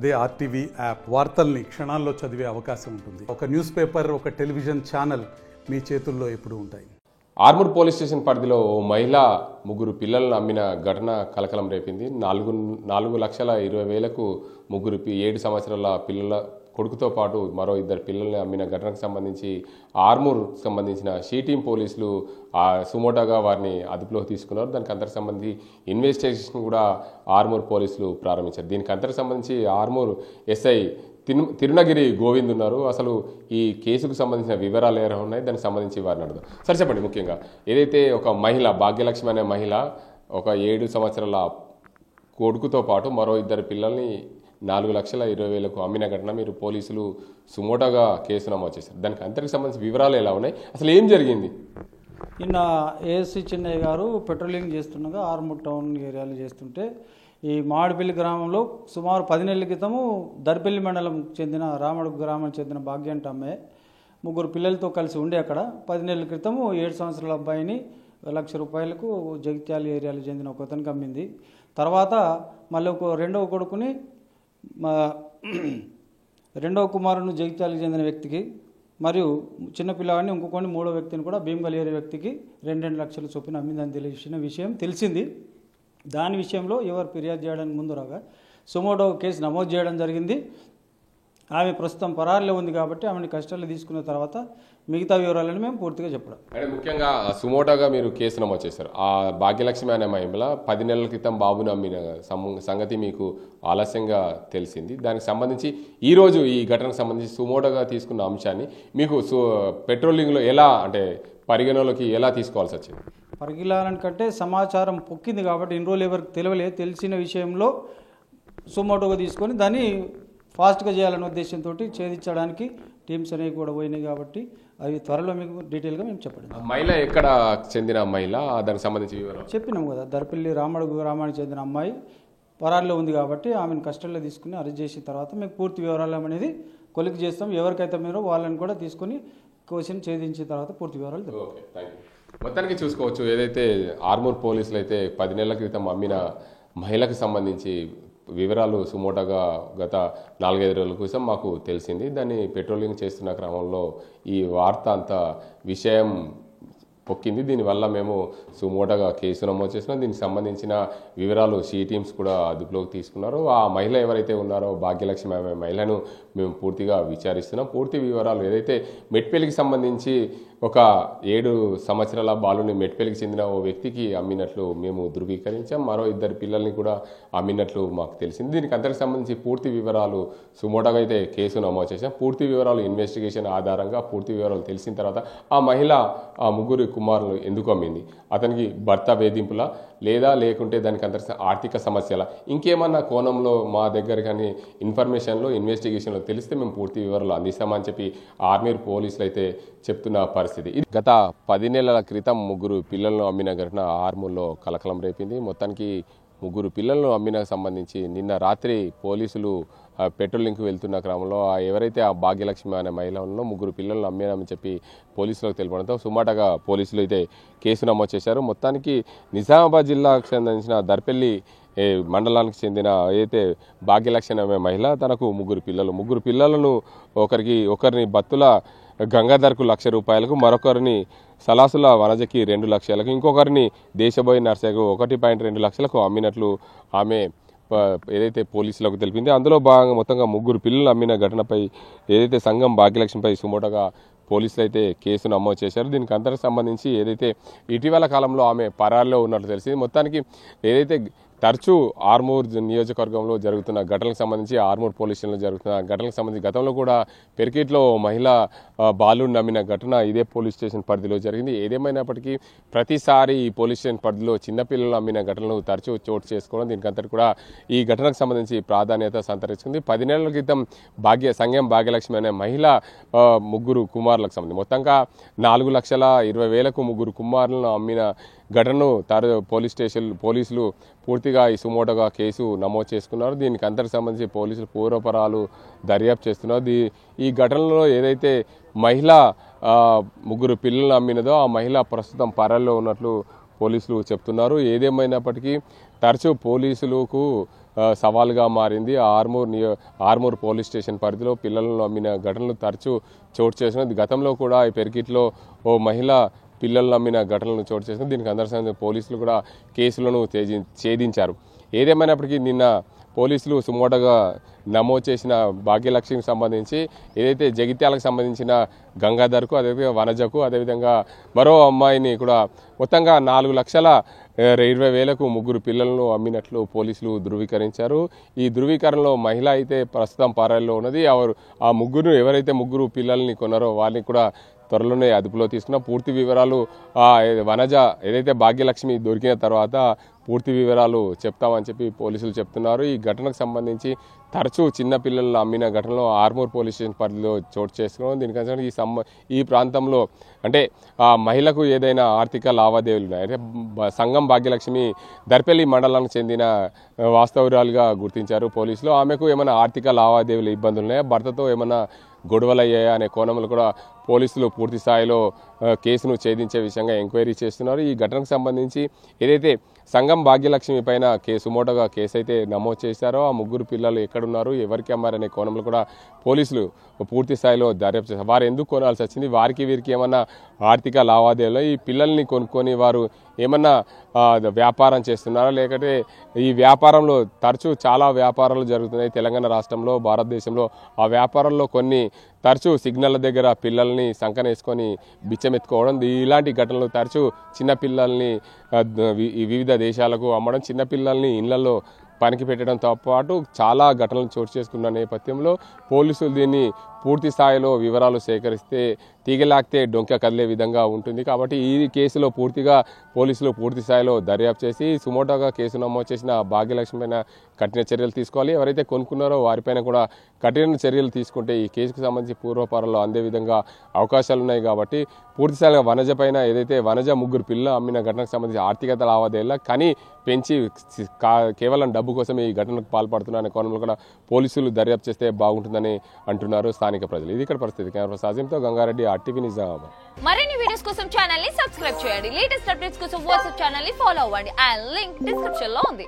అదే RTV app వార్తల్ని క్షణాల్లో చదివే అవకాశం ఉంటుంది. ఒక న్యూస్ పేపర్, ఒక టెలివిజన్ ఛానల్ మీ చేతుల్లో ఎప్పుడూ ఉంటాయి. ఆర్మూర్ పోలీస్ స్టేషన్ పరిధిలో ఓ మహిళ ముగ్గురు పిల్లలను అమ్మిన ఘటన కలకలం రేపింది. 4,20,000కు ముగ్గురు 7 సంవత్సరాల పిల్లల కొడుకుతో పాటు మరో 2 పిల్లల్ని అమ్మిన ఘటనకు సంబంధించి ఆర్మూర్ సంబంధించిన షీ టీం పోలీసులు సుమోటోగా వారిని అదుపులోకి తీసుకున్నారు. దానికి అంతకు సంబంధించి ఇన్వెస్టిగేషన్ కూడా ఆర్మూర్ పోలీసులు ప్రారంభించారు. దీనికి అంతకు సంబంధించి ఆర్మూర్ ఎస్ఐ తిరునగిరి గోవింద్ ఉన్నారు. అసలు ఈ కేసుకు సంబంధించిన వివరాలు ఏమైనా ఉన్నాయి, దానికి సంబంధించి వారిని అడుగుదాం. సరే చెప్పండి, ముఖ్యంగా ఏదైతే ఒక మహిళ భాగ్యలక్ష్మి అనే మహిళ ఒక 7 సంవత్సరాల కొడుకుతో పాటు మరో 2 పిల్లల్ని 4,20,000కు అమ్మిన ఘటన మీరు పోలీసులు సుమోటోగా కేసు నమోదు చేశారు. దానికి అంతకు సంబంధించి వివరాలు ఎలా ఉన్నాయి, అసలు ఏం జరిగింది? నిన్న ఏఎస్సీ చెన్నయ్య గారు పెట్రోలింగ్ చేస్తుండగా ఆర్మూర్ టౌన్ ఏరియాలో చేస్తుంటే ఈ మామిడిపల్లి గ్రామంలో సుమారు 10 నెలల క్రితము దర్పల్లి మండలం చెందిన రామడుగు గ్రామానికి చెందిన భాగ్యంట అమ్మాయి ముగ్గురు పిల్లలతో కలిసి ఉండే అక్కడ 10 నెలల క్రితము 7 సంవత్సరాల అబ్బాయిని ₹1,00,000కు జగిత్యాల ఏరియాలో చెందిన ఒక అతనికి అమ్మింది. తర్వాత మళ్ళీ రెండవ కొడుకుని రెండవ కుమారుని జగిత్యాలకు చెందిన వ్యక్తికి మరియు చిన్నపిల్లవాడిని ఇంకొకటి 3వ వ్యక్తిని కూడా భీమగల్ ఏరియా వ్యక్తికి 2 లక్షల చొప్పున అమ్మిందని తెలిసిన విషయం తెలిసింది. దాని విషయంలో ఎవరు ఫిర్యాదు చేయడానికి ముందు రాగా సుమోటో కేసు నమోదు చేయడం జరిగింది. ఆమె ప్రస్తుతం పరారులో ఉంది కాబట్టి ఆమెను కస్టడీలో తీసుకున్న తర్వాత మిగతా వివరాలను మేము పూర్తిగా చెప్పడం. అంటే ముఖ్యంగా సుమోటోగా మీరు కేసు నమోదు చేశారు. ఆ భాగ్యలక్ష్మి అనే మహిళ 10 నెలల క్రితం బాబును అమ్మిన సంగతి మీకు ఆలస్యంగా తెలిసింది. దానికి సంబంధించి ఈరోజు ఈ ఘటనకు సంబంధించి సుమోటోగా తీసుకున్న అంశాన్ని మీకు పెట్రోలింగ్లో ఎలా అంటే పరిగణలోకి ఎలా తీసుకోవాల్సి వచ్చింది? పరిగణాలకంటే సమాచారం పొక్కింది కాబట్టి ఇన్ని రోజులు ఎవరికి తెలిసిన విషయంలో సుమోటోగా తీసుకొని దాన్ని ఫాస్ట్గా చేయాలనే ఉద్దేశంతో ఛేదించడానికి టీమ్స్ అనేవి కూడా పోయినాయి కాబట్టి అవి త్వరలో మీకు డీటెయిల్గా మేము చెప్పండి. మహిళ ఎక్కడ చెందిన మహిళ, దానికి సంబంధించి వివరాలు చెప్పినాం కదా, దర్పల్లి రామడుగు గ్రామానికి చెందిన అమ్మాయి పరారులో ఉంది కాబట్టి ఆమెను కస్టడీలో తీసుకుని అరెస్ట్ చేసిన తర్వాత మీకు పూర్తి వివరాలు అనేది కొలిక్ చేస్తాం. ఎవరికైతే మీరు వాళ్ళని కూడా తీసుకొని క్వశ్చన్ ఛేదించిన తర్వాత పూర్తి వివరాలు తెలుస్తాయి. మొత్తానికి చూసుకోవచ్చు, ఏదైతే ఆర్మూర్ పోలీసులు అయితే 10 నెలల క్రితం అమ్మిన మహిళకు సంబంధించి వివరాలు సుమోటోగా గత 4-5 రోజుల క్రితం మాకు తెలిసింది. దాన్ని పెట్రోలింగ్ చేస్తున్న క్రమంలో ఈ వార్త అంతా విషయం పొక్కింది. దీనివల్ల మేము సుమోటోగా కేసు నమోదు చేసినాం. దీనికి సంబంధించిన వివరాలు షీ టీమ్స్ కూడా అదుపులోకి తీసుకున్నారు. ఆ మహిళ ఎవరైతే ఉన్నారో భాగ్యలక్ష్మి ఆమె మహిళను మేము పూర్తిగా విచారిస్తున్నాం. పూర్తి వివరాలు ఏదైతే మెట్పల్లికి సంబంధించి ఒక 7 సంవత్సరాల బాలుని మెట్పల్లికి చెందిన ఓ వ్యక్తికి అమ్మినట్లు మేము ధృవీకరించాం. మరో 2 పిల్లల్ని కూడా అమ్మినట్లు మాకు తెలిసింది. దీనికి అంతకు సంబంధించి పూర్తి వివరాలు సుమోటోగా అయితే కేసు నమోదు చేసాం. పూర్తి వివరాలు ఇన్వెస్టిగేషన్ ఆధారంగా పూర్తి వివరాలు తెలిసిన తర్వాత ఆ మహిళ ఆ ముగ్గురు కుమారులు ఎందుకు అమ్మింది, అతనికి భర్త వేధింపులా లేదా లేకుంటే దానికి అంత ఆర్థిక సమస్యల ఇంకేమన్నా కోణంలో మా దగ్గర కానీ ఇన్ఫర్మేషన్లో ఇన్వెస్టిగేషన్లో తెలిస్తే మేము పూర్తి వివరాలు అందిస్తామని చెప్పి ఆర్మూర్ పోలీసులు అయితే చెప్తున్న పరిస్థితి. గత 10 నెలల క్రితం ముగ్గురు పిల్లలను అమ్మిన ఘటన ఆర్మూర్లో కలకలం రేపింది. మొత్తానికి ముగ్గురు పిల్లలను అమ్మిన సంబంధించి నిన్న రాత్రి పోలీసులు పెట్రోలింగ్కి వెళ్తున్న క్రమంలో ఎవరైతే ఆ భాగ్యలక్ష్మి అనే మహిళ ఉన్నో ముగ్గురు పిల్లలను అమ్మారని చెప్పి పోలీసులకు తెలపడంతో సుమాటగా పోలీసులు అయితే కేసు నమోదు చేశారు. మొత్తానికి నిజామాబాద్ జిల్లాకు సంబంధించిన దర్పల్లి మండలానికి చెందిన అయితే భాగ్యలక్ష్మి అనే మహిళ తనకు ముగ్గురు పిల్లలను ఒకరిని బత్తుల గంగాధర్కు ₹1,00,000, మరొకరిని సలాసుల వనజకి 2 లక్షలకు, ఇంకొకరిని దేశబోయి నర్సకు 1.2 లక్షలకు అమ్మినట్లు ఆమె ఏదైతే పోలీసులకు తెలిపింది. అందులో భాగంగా మొత్తంగా ముగ్గురు పిల్లలు అమ్మిన ఘటనపై ఏదైతే సంఘం భాగ్యలక్ష్మిపై సుమోటోగా పోలీసులు అయితే కేసు నమోదు చేశారు. దీనికి అంతకు సంబంధించి ఏదైతే ఇటీవల కాలంలో ఆమె పరారులో ఉన్నట్లు తెలిసింది. మొత్తానికి ఏదైతే తరచూ ఆర్మూర్ నియోజకవర్గంలో జరుగుతున్న ఘటనలకు సంబంధించి ఆర్మూర్ పోలీస్ స్టేషన్లో జరుగుతున్న ఘటనలకు సంబంధించి గతంలో కూడా పెరికిట్లో మహిళ బాలుడిని నమ్మిన ఘటన ఇదే పోలీస్ స్టేషన్ పరిధిలో జరిగింది. ఏదేమైనప్పటికీ ప్రతిసారి ఈ పోలీస్ స్టేషన్ పరిధిలో చిన్నపిల్లలు అమ్మిన ఘటనలు తరచూ చోటు చేసుకోవడం దీనికంతటి కూడా ఈ ఘటనకు సంబంధించి ప్రాధాన్యత సంతరించుకుంది. 10 నెలల క్రితం సంఘం భాగ్యలక్ష్మి అనే మహిళ ముగ్గురు కుమారులకు సంబంధించి మొత్తంగా 4,20,000కు ముగ్గురు కుమారులను అమ్మిన ఘటనను పోలీసులు పూర్తిగా ఈ సుమోటోగా కేసు నమోదు చేసుకున్నారు. దీనికి అంతకు సంబంధించి పోలీసులు పూర్వపరాలు దర్యాప్తు చేస్తున్నారు. ఈ ఘటనలో ఏదైతే మహిళ ముగ్గురు పిల్లలను అమ్మినదో ఆ మహిళ ప్రస్తుతం పరారీలో ఉన్నట్లు పోలీసులు చెప్తున్నారు. ఏదేమైనప్పటికీ తరచూ పోలీసులకు సవాలుగా మారింది. ఆర్మూర్ పోలీస్ స్టేషన్ పరిధిలో పిల్లలను అమ్మిన ఘటనలు తరచూ చోటు చేసినది. గతంలో కూడా ఈ పెరికిట్లో ఓ మహిళ పిల్లలను అమ్మిన ఘటనలను చోటు చేసినది. దీనికి అందరికీ పోలీసులు కూడా కేసులను ఛేదించారు. ఏదేమైనప్పటికీ నిన్న పోలీసులు సుమోటోగా నమోదు చేసిన భాగ్యలక్ష్మికి సంబంధించి ఏదైతే జగిత్యాలకు సంబంధించిన గంగాధర్కు, అదేవిధంగా వనజకు, అదేవిధంగా మరో అమ్మాయిని కూడా మొత్తంగా 4,20,000కు ముగ్గురు పిల్లలను అమ్మినట్లు పోలీసులు ధృవీకరించారు. ఈ ధృవీకరణలో మహిళ అయితే ప్రస్తుతం పరారీలో ఉన్నది. ఆ ఎవరైతే ముగ్గురు పిల్లల్ని కొన్నారో వాళ్ళని కూడా త్వరలోనే అదుపులో తీసుకున్న పూర్తి వివరాలు వనజ ఏదైతే భాగ్యలక్ష్మి దొరికిన తర్వాత పూర్తి వివరాలు చెప్తామని చెప్పి పోలీసులు చెప్తున్నారు. ఈ ఘటనకు సంబంధించి తరచూ చిన్న పిల్లలను అమ్మిన ఘటనలో ఆర్మూర్ పోలీస్ స్టేషన్ పరిధిలో చోటు చేసుకున్నాం. దీనికంటే ఈ ప్రాంతంలో అంటే ఆ మహిళకు ఏదైనా ఆర్థిక లావాదేవీలు ఉన్నాయి అంటే సంగం భాగ్యలక్ష్మి దర్పల్లి మండలానికి చెందిన వాస్తవురాలుగా గుర్తించారు పోలీసులు. ఆమెకు ఏమైనా ఆర్థిక లావాదేవీలు ఇబ్బందులు ఉన్నాయా, భర్తతో ఏమైనా గొడవలు అయ్యాయా అనే కోణంలో కూడా పోలీసులు పూర్తి స్థాయిలో కేసును ఛేదించే విషయంగా ఎంక్వైరీ చేస్తున్నారు. ఈ ఘటనకు సంబంధించి ఏదైతే సంగం భాగ్యలక్ష్మి పైన సుమోటోగా కేసు అయితే నమోదు చేశారో ఆ ముగ్గురు పిల్లలు ఎక్కడున్నారు, ఎవరికి అమ్మారనే కోణంలో కూడా పోలీసులు పూర్తి స్థాయిలో దర్యాప్తు చేశారు. వారు ఎందుకు కొనాల్సి వచ్చింది, వీరికి ఏమన్నా ఆర్థిక లావాదేవీలు, ఈ పిల్లల్ని కొనుక్కొని వారు ఏమన్నా వ్యాపారం చేస్తున్నారా, లేకపోతే ఈ వ్యాపారంలో తరచూ చాలా వ్యాపారాలు జరుగుతున్నాయి తెలంగాణ రాష్ట్రంలో, భారతదేశంలో. ఆ వ్యాపారంలో కొన్ని తరచూ సిగ్నల్ దగ్గర పిల్లల్ని సంకనేసుకొని బిచ్చమెత్తుకోవడం, ఇలాంటి ఘటనలు తరచూ చిన్నపిల్లల్ని వివిధ దేశాలకు అమ్మడం, చిన్నపిల్లల్ని ఇళ్లలో పనికి పెట్టడంతో పాటు చాలా ఘటనలు చోటు చేసుకున్న నేపథ్యంలో పోలీసులు దీన్ని పూర్తి స్థాయిలో వివరాలు సేకరిస్తే తీగలాక్తే డొంక కదిలే విధంగా ఉంటుంది. కాబట్టి ఈ కేసులో పోలీసులు పూర్తి స్థాయిలో దర్యాప్తు చేసి సుమోటోగా కేసు నమోదు చేసిన భాగ్యలక్ష్మి పైన కఠిన చర్యలు తీసుకోవాలి. ఎవరైతే కొనుక్కున్నారో వారిపైన కూడా కఠిన చర్యలు తీసుకుంటే ఈ కేసుకు సంబంధించి పూర్వపరంలో అందే విధంగా అవకాశాలు ఉన్నాయి. కాబట్టి పూర్తి స్థాయిగా వనజ పైన ఏదైతే వనజ ముగ్గురు పిల్లలు అమ్మిన ఘటనకు సంబంధించి ఆర్థికత లావాదేవీల కానీ పెంచి కేవలం డబ్బు కోసం ఈ ఘటనకు పాల్పడుతున్నారనే కోణంలో కూడా పోలీసులు దర్యాప్తు చేస్తే బాగుంటుందని అంటున్నారు స్థానిక ప్రజలు. ఇది ఇక్కడ పరిస్థితి. కెమెరా సాజింతో గంగారెడ్డి, RTV నిజామాబాద్. మరిన్ని వీడియోస్ కోసం ఛానల్ ని సబ్స్క్రైబ్ చేయండి. లేటెస్ట్ అప్డేట్స్ కోసం వాట్సాప్ ఛానల్ ని ఫాలో అవ్వండి. ఆ లింక్ డిస్క్రిప్షన్ లో ఉంది.